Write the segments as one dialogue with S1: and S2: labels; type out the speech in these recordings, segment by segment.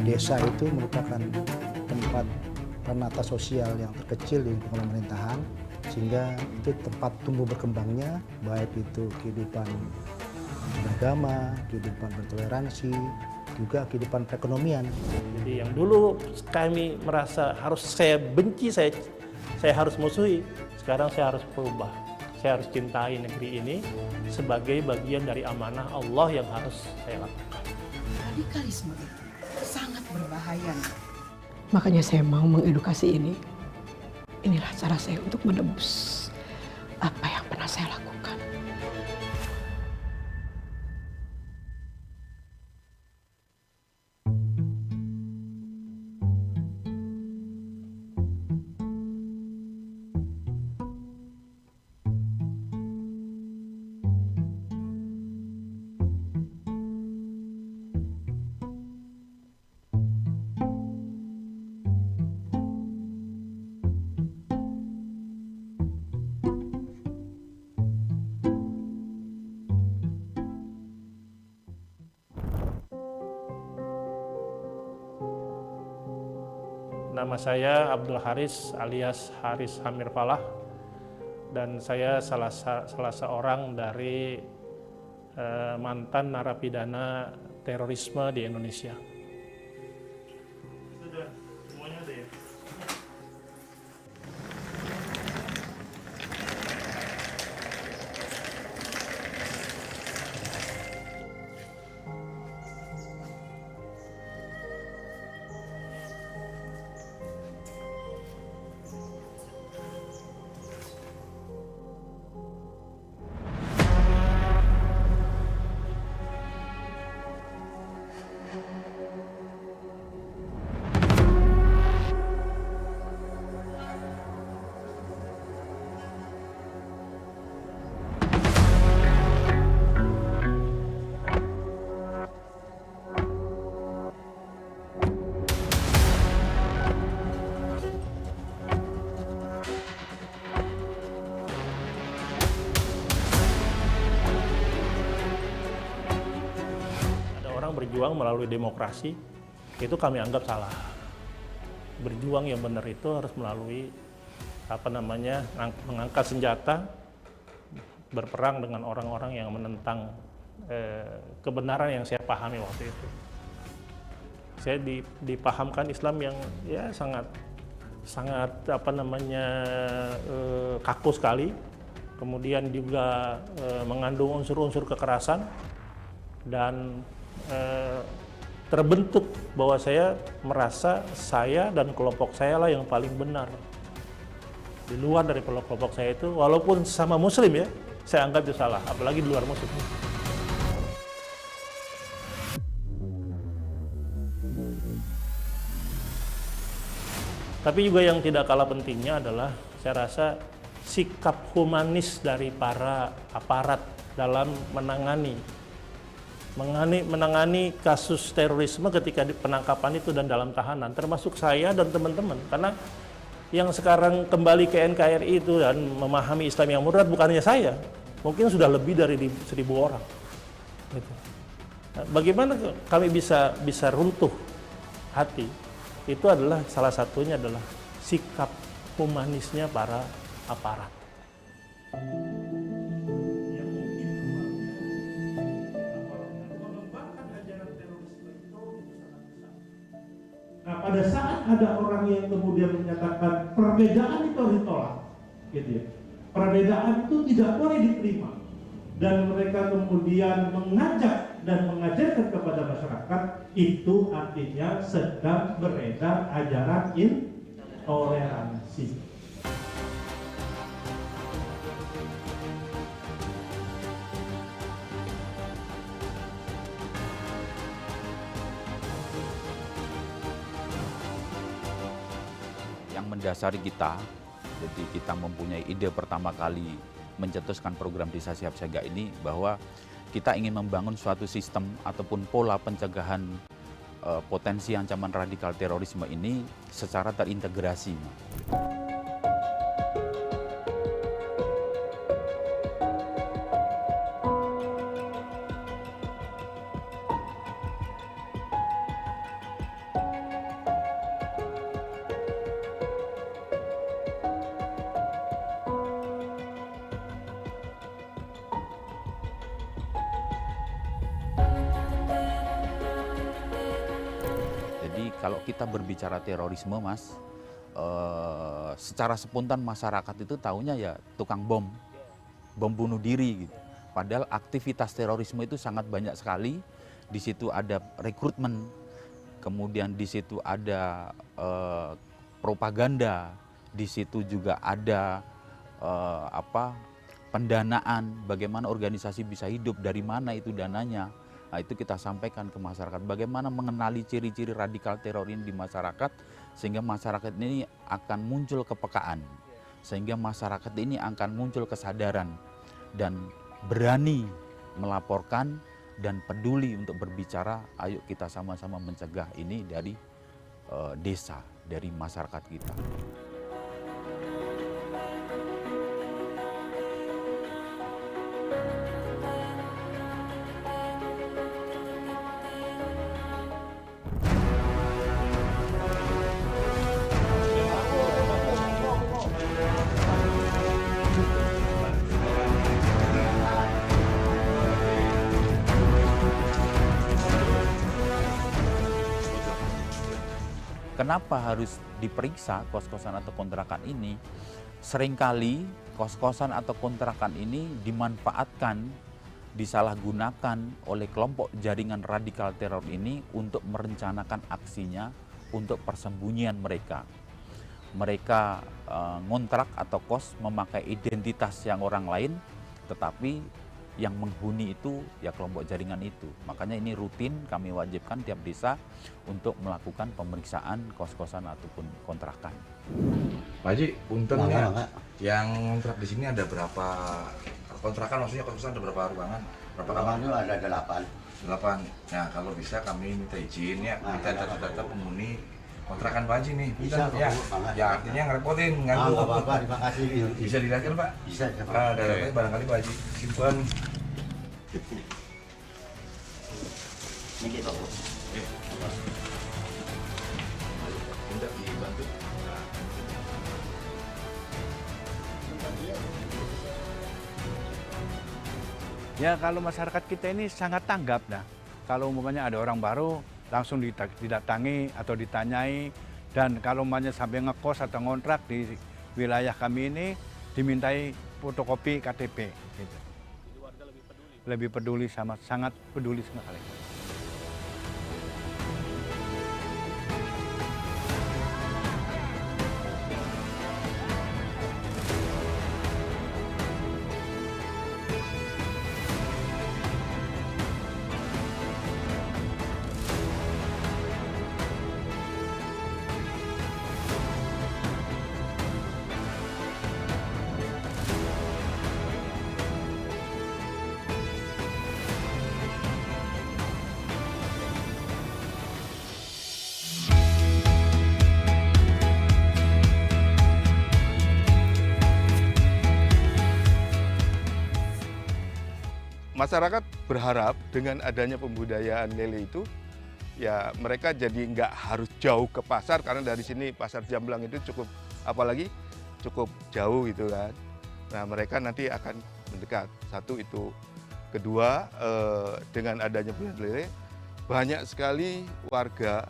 S1: Desa itu merupakan tempat penata sosial yang terkecil di lingkungan pemerintahan, sehingga itu tempat tumbuh berkembangnya baik itu kehidupan beragama, kehidupan bertoleransi, juga kehidupan perekonomian.
S2: Jadi yang dulu kami merasa harus saya benci, saya harus musuhi, sekarang saya harus berubah. Saya harus cintai negeri ini sebagai bagian dari amanah Allah yang harus saya lakukan.
S3: Radikalisme sangat berbahaya.
S4: Makanya saya mau mengedukasi ini. Inilah cara saya untuk menebus apa yang pernah saya lakukan.
S2: Nama saya Abdul Haris alias Haris Hamir Falah, dan saya salah seorang dari mantan narapidana terorisme di Indonesia. Sudah, semuanya ada ya? Berjuang melalui demokrasi itu kami anggap salah. Berjuang yang benar itu harus melalui mengangkat senjata, berperang dengan orang-orang yang menentang kebenaran yang saya pahami waktu itu. Saya dipahamkan Islam yang ya sangat kaku sekali, kemudian juga mengandung unsur-unsur kekerasan, dan terbentuk bahwa saya merasa saya dan kelompok saya lah yang paling benar. Di luar dari kelompok saya itu, walaupun sama muslim ya, saya anggap itu salah, apalagi di luar muslim. Tapi juga yang tidak kalah pentingnya adalah saya rasa sikap humanis dari para aparat dalam menangani kasus terorisme ketika penangkapan itu dan dalam tahanan, termasuk saya dan teman-teman. Karena yang sekarang kembali ke NKRI itu dan memahami Islam yang moderat bukannya saya, mungkin sudah lebih dari 1.000 orang. Gitu. Nah, bagaimana kami bisa runtuh hati? Itu adalah salah satunya adalah sikap humanisnya para aparat.
S5: Pada saat ada orang yang kemudian menyatakan perbedaan itu harus ditolak, gitu ya. Perbedaan itu tidak boleh diterima, dan mereka kemudian mengajak dan mengajarkan kepada masyarakat, itu artinya sedang beredar ajaran intoleransi.
S6: Mendasari kita, jadi kita mempunyai ide pertama kali mencetuskan program Desa Siap Siaga ini, bahwa kita ingin membangun suatu sistem ataupun pola pencegahan potensi ancaman radikal terorisme ini secara terintegrasi. Jadi kalau kita berbicara terorisme, Mas, secara spontan masyarakat itu taunya ya tukang bom bunuh diri gitu. Padahal aktivitas terorisme itu sangat banyak sekali. Di situ ada rekrutmen, kemudian di situ ada propaganda, di situ juga ada pendanaan, bagaimana organisasi bisa hidup, dari mana itu dananya. Nah, itu kita sampaikan ke masyarakat, bagaimana mengenali ciri-ciri radikal teror ini di masyarakat, sehingga masyarakat ini akan muncul kepekaan, sehingga masyarakat ini akan muncul kesadaran dan berani melaporkan dan peduli untuk berbicara. Ayo kita sama-sama mencegah ini dari desa, dari masyarakat kita. Kenapa harus diperiksa kos-kosan atau kontrakan ini? Seringkali kos-kosan atau kontrakan ini dimanfaatkan, disalahgunakan oleh kelompok jaringan radikal teror ini untuk merencanakan aksinya, untuk persembunyian mereka. Mereka ngontrak atau kos memakai identitas yang orang lain, tetapi yang menghuni itu ya kelompok jaringan itu. Makanya ini rutin kami wajibkan tiap desa untuk melakukan pemeriksaan kos-kosan ataupun kontrakan.
S7: Pak Haji, punten ya, yang kontrak di sini ada berapa kontrakan, maksudnya kos-kosan ada berapa ruangan? Berapa kamar?
S8: Ada 8.
S7: 8. Nah, kalau bisa kami minta izin ya, minta data-data penghuni kontrakan Pak Haji nih.
S8: Bisa,
S7: ya.
S8: Pak.
S7: Ya, artinya ngerepotin, nganggu.
S8: Nggak apa-apa, terima kasih.
S7: Bisa dilihat kan, Pak?
S8: Bisa, Pak.
S7: Datanya barangkali Pak Haji simpan.
S8: Ini kita, Bu.
S7: Minta dibantu.
S9: Ya kalau masyarakat kita ini sangat tanggap dah. Kalau umpamanya ada orang baru langsung didatangi atau ditanyai, dan kalau umpamanya sampai ngekos atau ngontrak di wilayah kami ini dimintai fotokopi KTP. Gitu.
S2: Jadi warga lebih peduli.
S9: Lebih peduli, sangat peduli sekali.
S10: Masyarakat berharap dengan adanya pembudayaan lele itu, ya mereka jadi nggak harus jauh ke pasar, karena dari sini pasar Jamblang itu cukup jauh gitu kan. Nah mereka nanti akan mendekat. Satu itu. Kedua, dengan adanya budidaya lele, banyak sekali warga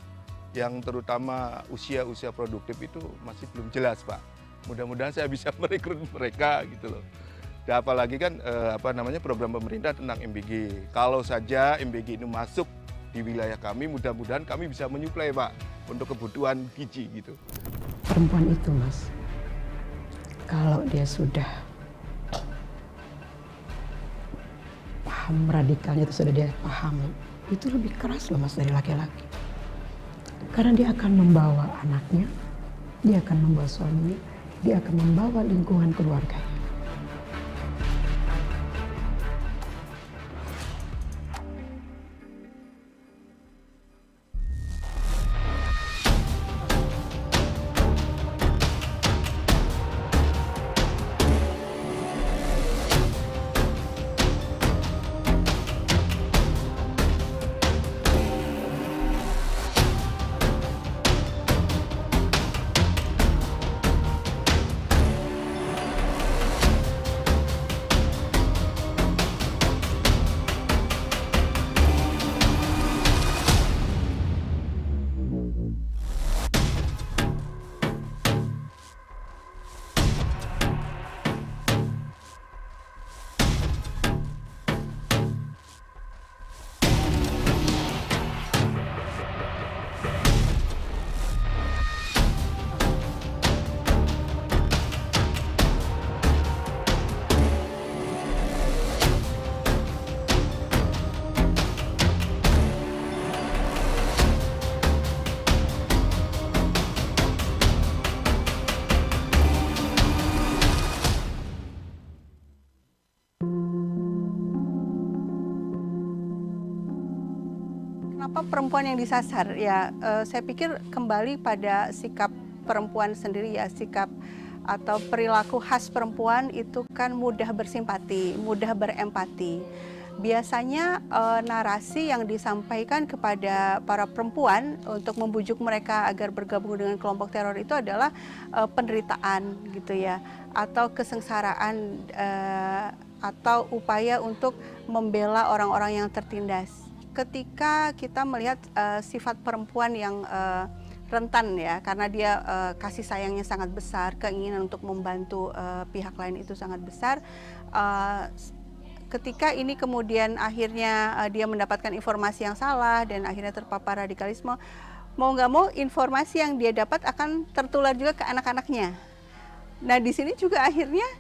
S10: yang terutama usia produktif itu masih belum jelas, Pak. Mudah-mudahan saya bisa merekrut mereka gitu loh. Dan apalagi kan program pemerintah tentang MBG. Kalau saja MBG ini masuk di wilayah kami, mudah-mudahan kami bisa menyuplai, Pak, untuk kebutuhan gizi gitu.
S4: Perempuan itu, Mas, kalau dia sudah paham radikalnya, itu sudah dia pahami, itu lebih keras loh, Mas, dari laki-laki. Karena dia akan membawa anaknya, dia akan membawa suaminya, dia akan membawa lingkungan keluarganya.
S11: Kenapa perempuan yang disasar? Ya, saya pikir kembali pada sikap perempuan sendiri ya, sikap atau perilaku khas perempuan itu kan mudah bersimpati, mudah berempati. Biasanya narasi yang disampaikan kepada para perempuan untuk membujuk mereka agar bergabung dengan kelompok teror itu adalah penderitaan gitu ya, atau kesengsaraan atau upaya untuk membela orang-orang yang tertindas. Ketika kita melihat sifat perempuan yang rentan ya, karena dia kasih sayangnya sangat besar, keinginan untuk membantu pihak lain itu sangat besar. Ketika ini kemudian akhirnya dia mendapatkan informasi yang salah dan akhirnya terpapar radikalisme, mau nggak mau informasi yang dia dapat akan tertular juga ke anak-anaknya. Nah di sini juga akhirnya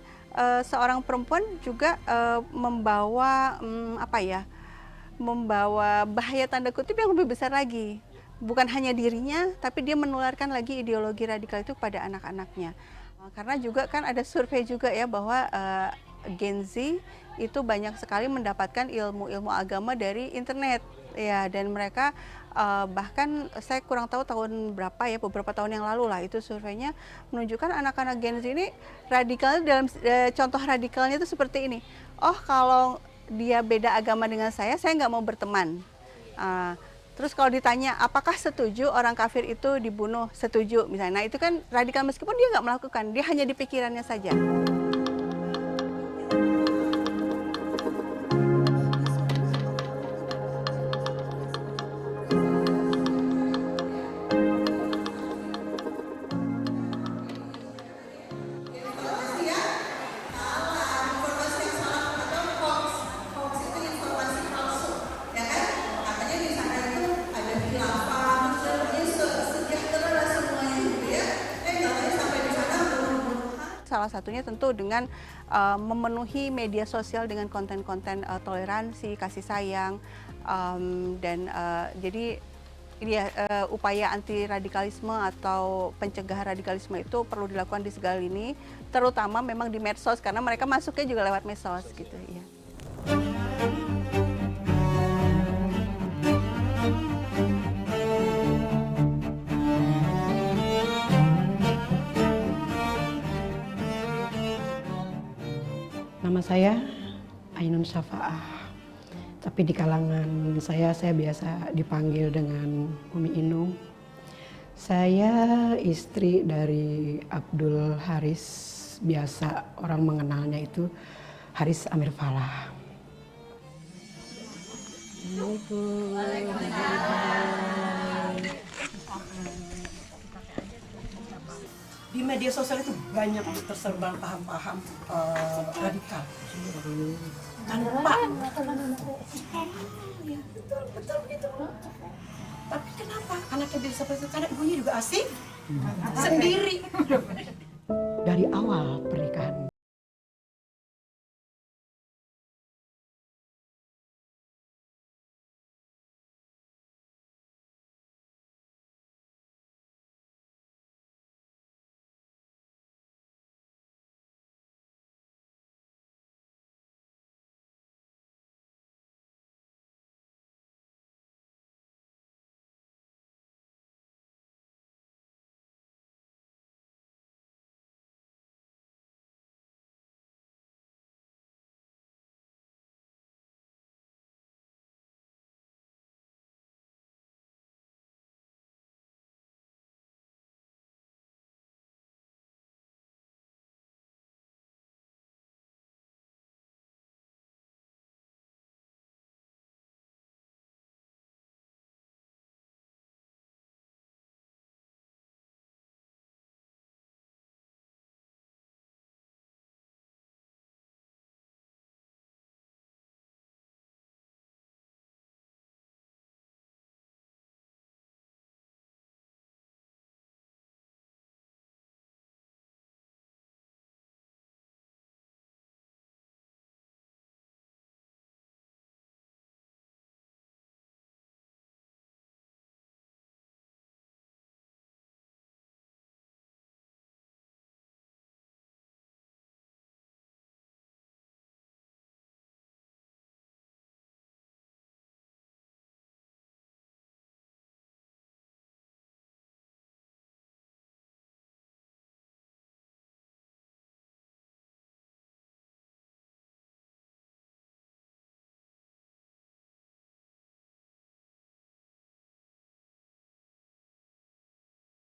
S11: seorang perempuan juga membawa membawa bahaya tanda kutip yang lebih besar lagi. Bukan hanya dirinya, tapi dia menularkan lagi ideologi radikal itu kepada anak-anaknya. Karena juga kan ada survei juga ya bahwa Gen Z itu banyak sekali mendapatkan ilmu-ilmu agama dari internet ya, dan mereka bahkan saya kurang tahu tahun berapa ya, beberapa tahun yang lalu lah itu surveinya menunjukkan anak-anak Gen Z ini radikalnya dalam contoh radikalnya itu seperti ini. Oh kalau dia beda agama dengan saya nggak mau berteman. Terus kalau ditanya apakah setuju orang kafir itu dibunuh, setuju misalnya. Nah itu kan radikal meskipun dia nggak melakukan, dia hanya di pikirannya saja. Salah satunya tentu dengan memenuhi media sosial dengan konten-konten toleransi, kasih sayang, dan jadi ini ya, upaya anti radikalisme atau pencegahan radikalisme itu perlu dilakukan di segala lini, terutama memang di medsos karena mereka masuknya juga lewat medsos gitu ya.
S4: Nama saya Ainun Syafa'ah, tapi di kalangan saya biasa dipanggil dengan Umi Inung. Saya istri dari Abdul Haris, biasa orang mengenalnya itu Haris Amir Falah.
S12: Di media sosial itu banyak tersebar paham-paham radikal tanpa betul begitu. Tapi kenapa anaknya bisa seperti itu? Karena ibunya juga asing sendiri.
S4: Dari awal pernikahan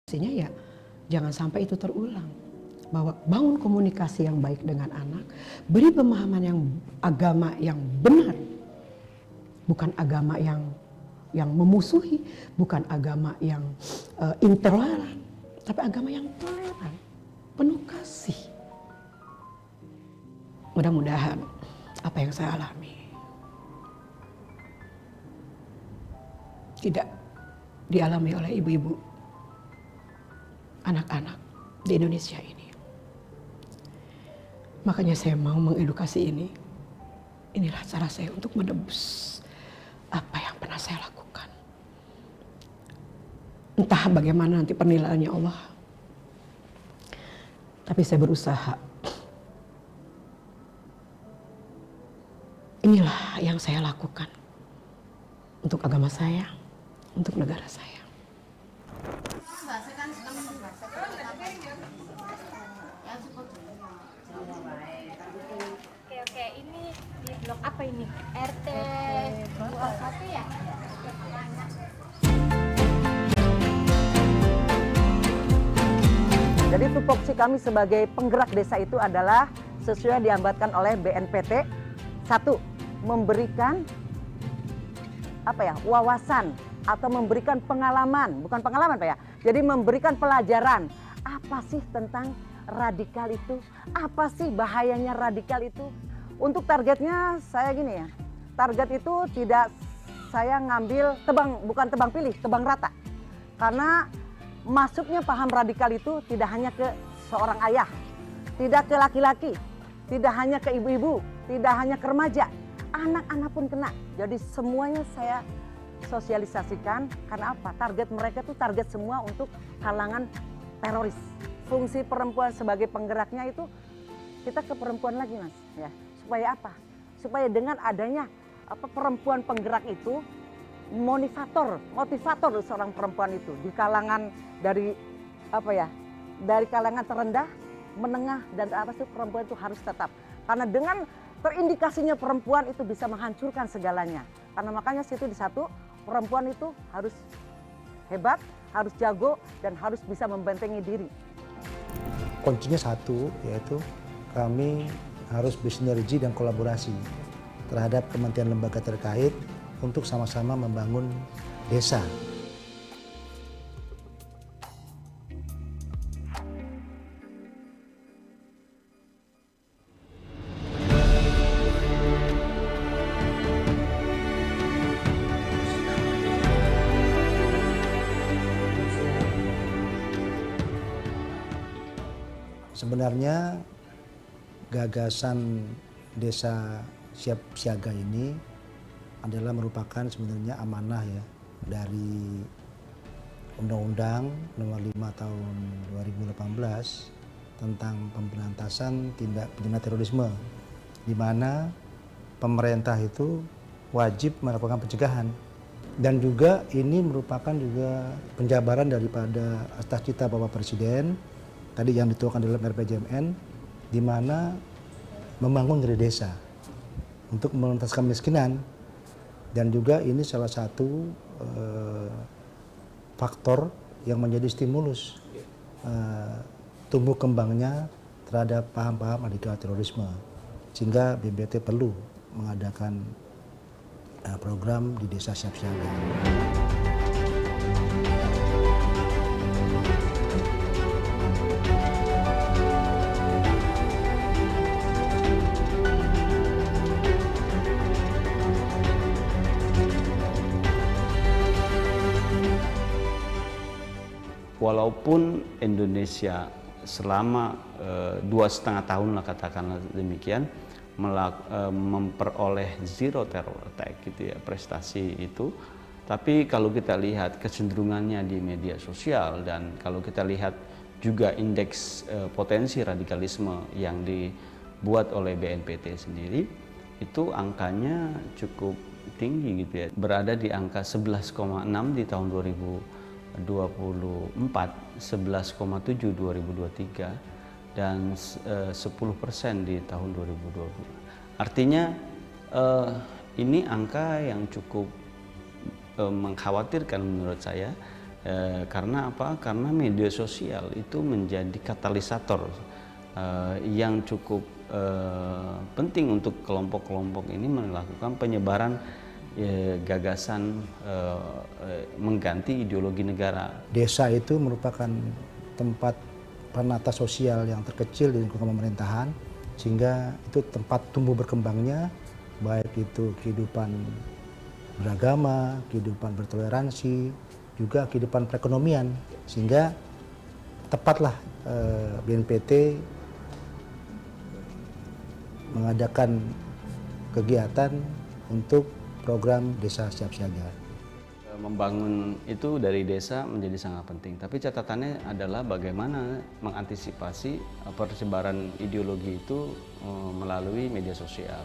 S4: Artinya ya jangan sampai itu terulang. Bahwa bangun komunikasi yang baik dengan anak, beri pemahaman yang agama yang benar. Bukan agama yang memusuhi, bukan agama yang intoleran, tapi agama yang toleran, penuh kasih. Mudah-mudahan apa yang saya alami tidak dialami oleh ibu-ibu, anak-anak di Indonesia ini. Makanya saya mau mengedukasi ini. Inilah cara saya untuk menebus apa yang pernah saya lakukan. Entah bagaimana nanti penilaiannya Allah. Tapi saya berusaha. Inilah yang saya lakukan untuk agama saya, untuk negara saya.
S13: Oke, ini di blok apa ini? RT 21 ya?
S14: Jadi tupoksi kami sebagai penggerak desa itu adalah sesuai diambatkan oleh BNPT. Satu, memberikan wawasan atau memberikan pengalaman, bukan pengalaman Pak ya. Jadi memberikan pelajaran apa sih tentang radikal itu, apa sih bahayanya radikal itu. Untuk targetnya saya gini ya, target itu tidak saya ngambil bukan tebang pilih, tebang rata. Karena masuknya paham radikal itu tidak hanya ke seorang ayah, tidak ke laki-laki, tidak hanya ke ibu-ibu, tidak hanya ke remaja, anak-anak pun kena. Jadi semuanya saya sosialisasikan, karena apa? Target mereka tuh target semua untuk kalangan teroris. Fungsi perempuan sebagai penggeraknya itu kita ke perempuan lagi Mas, ya. Supaya apa? Supaya dengan adanya perempuan penggerak itu motivator seorang perempuan itu di kalangan dari kalangan terendah, menengah dan atas itu perempuan itu harus tetap. Karena dengan terindikasinya perempuan itu bisa menghancurkan segalanya. Karena makanya situ di satu perempuan itu harus hebat, harus jago dan harus bisa membentengi diri.
S1: Kuncinya satu, yaitu kami harus bersinergi dan kolaborasi terhadap kementerian lembaga terkait untuk sama-sama membangun desa. Sebenarnya gagasan desa siap siaga ini adalah merupakan sebenarnya amanah ya dari Undang-Undang Nomor 5 Tahun 2018 tentang pemberantasan tindak pidana terorisme, di mana pemerintah itu wajib melakukan pencegahan, dan juga ini merupakan juga penjabaran daripada atas cita Bapak Presiden tadi yang dituangkan dalam RPJMN, di mana membangun ngeri desa untuk menuntaskan kemiskinan, dan juga ini salah satu faktor yang menjadi stimulus tumbuh kembangnya terhadap paham-paham radikal terorisme, sehingga BNPT perlu mengadakan program di desa siap siaga.
S15: Walaupun Indonesia selama 2,5 tahun lah katakanlah demikian memperoleh zero terror attack gitu ya, prestasi itu, tapi kalau kita lihat kecenderungannya di media sosial dan kalau kita lihat juga indeks potensi radikalisme yang dibuat oleh BNPT sendiri, itu angkanya cukup tinggi gitu ya, berada di angka 11,6 di tahun 2024, 11,7 2023 dan 10% di tahun 2020. Artinya ini angka yang cukup mengkhawatirkan menurut saya, Karena apa? Karena media sosial itu menjadi katalisator yang cukup penting untuk kelompok-kelompok ini melakukan penyebaran gagasan mengganti ideologi negara.
S1: Desa itu merupakan tempat penata sosial yang terkecil di lingkungan pemerintahan, sehingga itu tempat tumbuh berkembangnya baik itu kehidupan beragama, kehidupan bertoleransi, juga kehidupan perekonomian, sehingga tepatlah BNPT mengadakan kegiatan untuk program Desa Siap Siaga.
S15: Membangun itu dari desa menjadi sangat penting, tapi catatannya adalah bagaimana mengantisipasi persebaran ideologi itu melalui media sosial.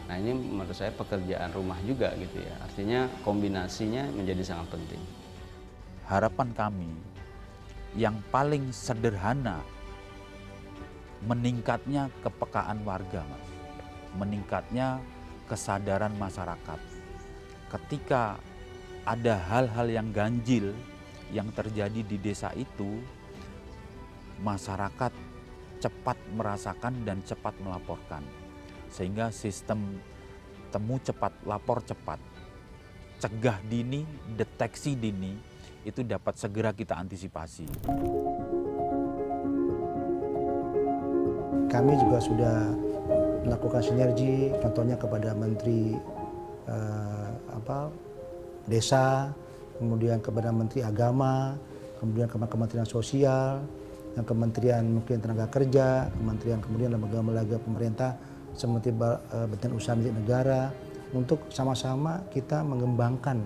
S15: Nah, ini menurut saya pekerjaan rumah juga gitu ya, artinya kombinasinya menjadi sangat penting.
S6: Harapan kami yang paling sederhana, meningkatnya kepekaan warga, Mas. Meningkatnya kesadaran masyarakat. Ketika ada hal-hal yang ganjil yang terjadi di desa itu, masyarakat cepat merasakan dan cepat melaporkan. Sehingga sistem temu cepat, lapor cepat, cegah dini, deteksi dini, itu dapat segera kita antisipasi.
S1: Kami juga sudah melakukan sinergi, contohnya kepada Menteri Desa, kemudian kepada Menteri Agama, kemudian kepada Kementerian Sosial, dan Kementerian mungkin Tenaga Kerja, kemudian lembaga-lembaga pemerintah seperti Badan Usaha Milik Negara, untuk sama-sama kita mengembangkan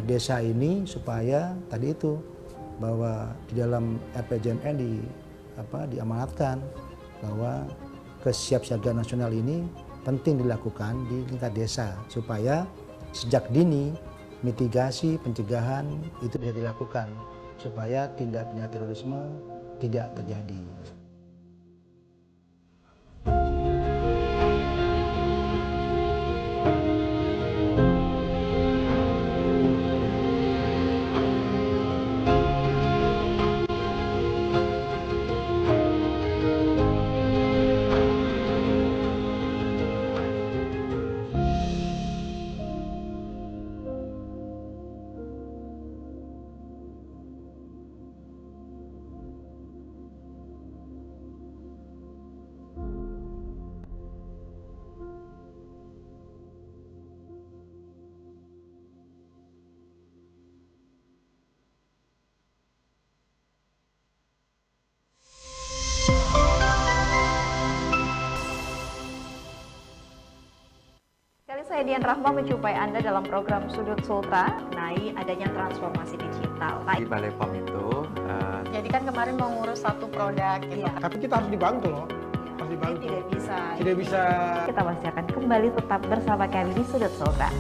S1: desa ini supaya tadi itu bahwa di dalam RPJMN diamanatkan bahwa kesiapsiagaan nasional ini penting dilakukan di tingkat desa supaya sejak dini mitigasi pencegahan itu bisa dilakukan supaya tindak pidana terorisme tidak terjadi.
S16: Saya Dian Rahma menjumpai Anda dalam program Sudut Sultan mengenai adanya transformasi digital.
S17: Di Balai POM itu,
S16: jadi kan kemarin mau ngurus satu produk gitu.
S18: Tapi kita harus dibantu loh, harus dibantu.
S16: Tidak bisa.
S18: Tidak bisa.
S16: Kita masih akan kembali tetap bersama kami di Sudut Sultan.